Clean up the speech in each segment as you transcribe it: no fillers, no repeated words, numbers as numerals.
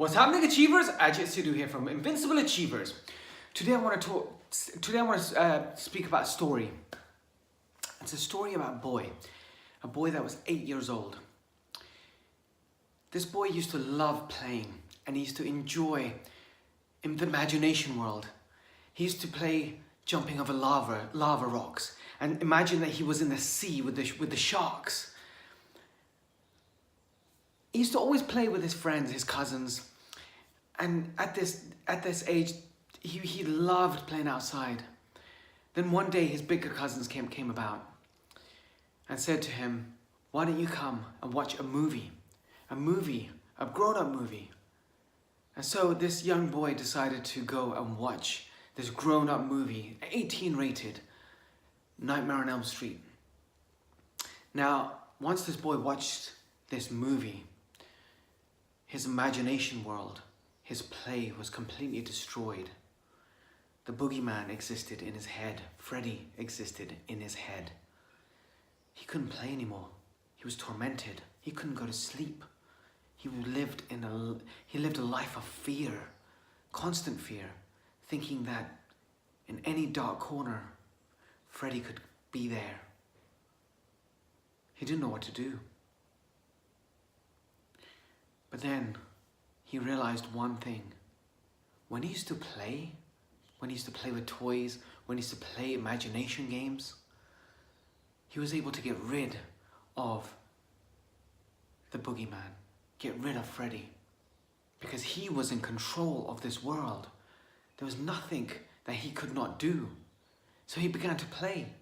What's happening, Achievers? Ajit Sidhu here from Invincible Achievers. Today I want to speak about a story. It's a story about a boy that was 8 years old. This boy used to love playing and he used to enjoy in the imagination world. He used to play jumping over lava rocks, and imagine that he was in the sea with the sharks. He used to always play with his friends, his cousins, and at this age, he loved playing outside. Then one day, his bigger cousins came about and said to him, "Why don't you come and watch a grown-up movie?" And so this young boy decided to go and watch this grown-up movie, 18 rated, Nightmare on Elm Street. Now, once this boy watched this movie, his imagination world, his play was completely destroyed. The boogeyman existed in his head. Freddy existed in his head. He couldn't play anymore. He was tormented. He couldn't go to sleep. He lived a life of fear, constant fear, thinking that in any dark corner, Freddy could be there. He didn't know what to do. But then he realized one thing. When he used to play with toys, when he used to play imagination games, he was able to get rid of the boogeyman, get rid of Freddy, because he was in control of this world. There was nothing that he could not do. So he began to play.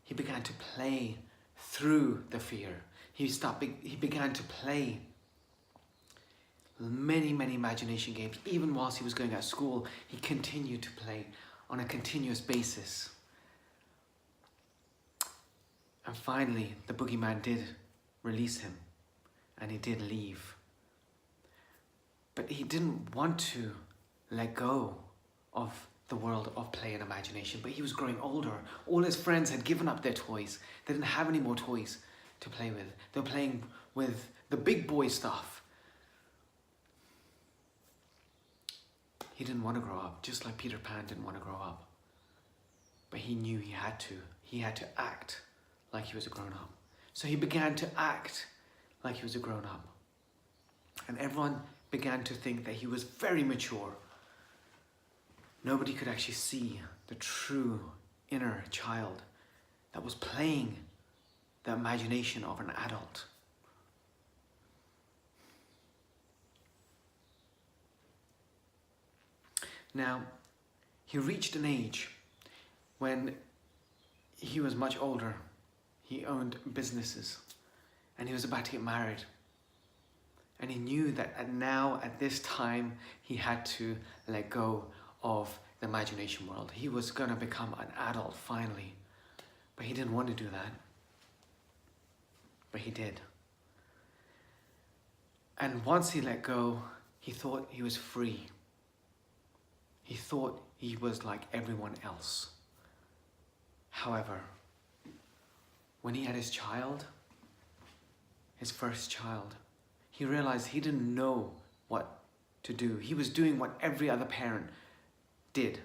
He began to play through the fear. He began to play many imagination games. Even whilst he was going at school, he continued to play on a continuous basis. And finally, the boogeyman did release him, and he did leave. But he didn't want to let go of the world of play and imagination, but he was growing older. All his friends had given up their toys. They didn't have any more toys to play with. They were playing with the big boy stuff. He didn't want to grow up, just like Peter Pan didn't want to grow up. But he knew he had to. He had to act like he was a grown-up. So he began to act like he was a grown-up. And everyone began to think that he was very mature. Nobody could actually see the true inner child that was playing the imagination of an adult. Now, he reached an age when he was much older. He owned businesses and he was about to get married. And he knew that at this time, he had to let go of the imagination world. He was going to become an adult finally. But he didn't want to do that. But he did. And once he let go, he thought he was free. He thought he was like everyone else. However, when he had his first child, he realized he didn't know what to do. He was doing what every other parent did.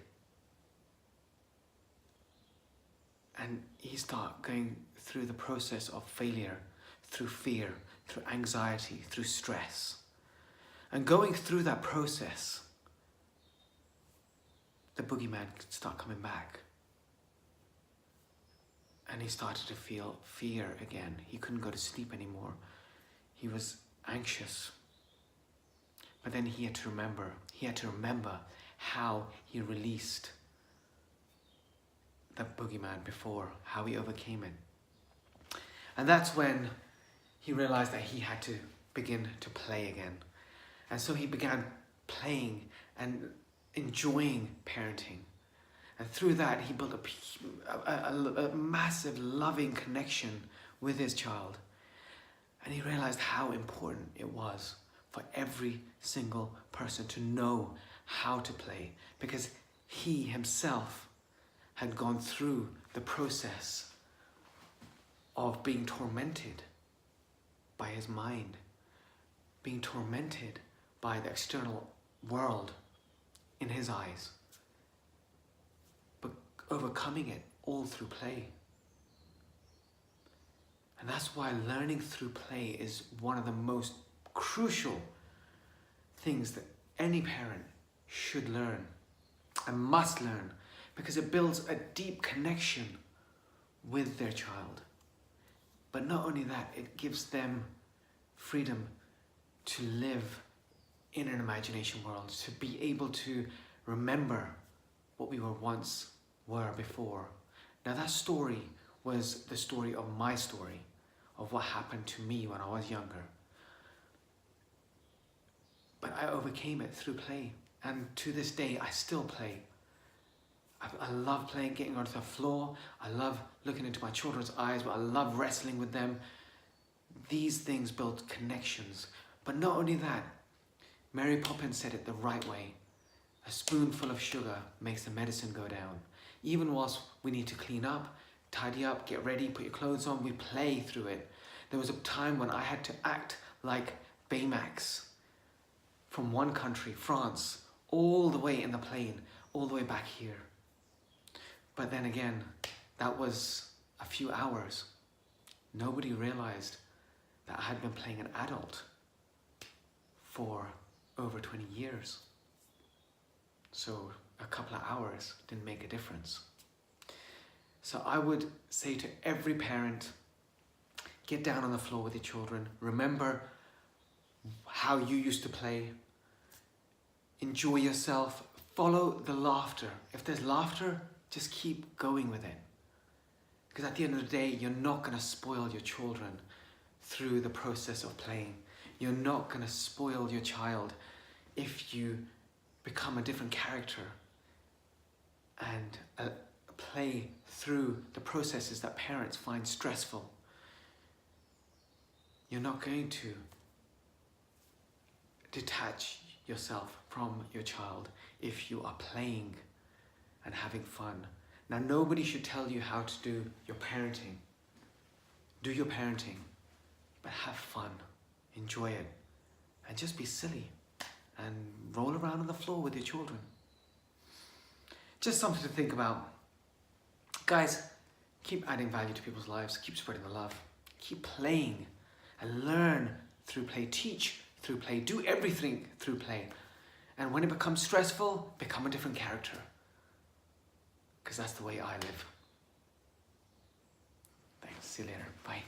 And he started going through the process of failure, through fear, through anxiety, through stress. And going through that process, the boogeyman could start coming back. And he started to feel fear again. He couldn't go to sleep anymore. He was anxious. But then he had to remember how he released the boogeyman before, how he overcame it. And that's when he realized that he had to begin to play again. And so he began playing and enjoying parenting. And through that, he built a massive loving connection with his child. And he realized how important it was for every single person to know how to play, because he himself had gone through the process of being tormented by his mind, being tormented by the external world in his eyes, but overcoming it all through play. And that's why learning through play is one of the most crucial things that any parent should learn and must learn, because it builds a deep connection with their child. But not only that, it gives them freedom to live in an imagination world, to be able to remember what we were before. Now that story was the story of my story, of what happened to me when I was younger. But I overcame it through play, and to this day I still play. I love playing, getting onto the floor. I love looking into my children's eyes, but I love wrestling with them. These things build connections. But not only that, Mary Poppins said it the right way. A spoonful of sugar makes the medicine go down. Even whilst we need to clean up, tidy up, get ready, put your clothes on, we play through it. There was a time when I had to act like Baymax from one country, France, all the way in the plane, all the way back here. But then again, that was a few hours. Nobody realized that I had been playing an adult for over 20 years. So a couple of hours didn't make a difference. So I would say to every parent, get down on the floor with your children. Remember how you used to play. Enjoy yourself. Follow the laughter. If there's laughter, just keep going with it. Because at the end of the day, you're not going to spoil your children through the process of playing. You're not going to spoil your child if you become a different character and play through the processes that parents find stressful. You're not going to detach yourself from your child if you are playing and having fun. Now, nobody should tell you how to do your parenting. Do your parenting, but have fun, enjoy it, and just be silly and roll around on the floor with your children. Just something to think about. Guys, keep adding value to people's lives, keep spreading the love, keep playing and learn through play, teach through play, do everything through play. And when it becomes stressful, become a different character. Because that's the way I live. Thanks, see you later, bye.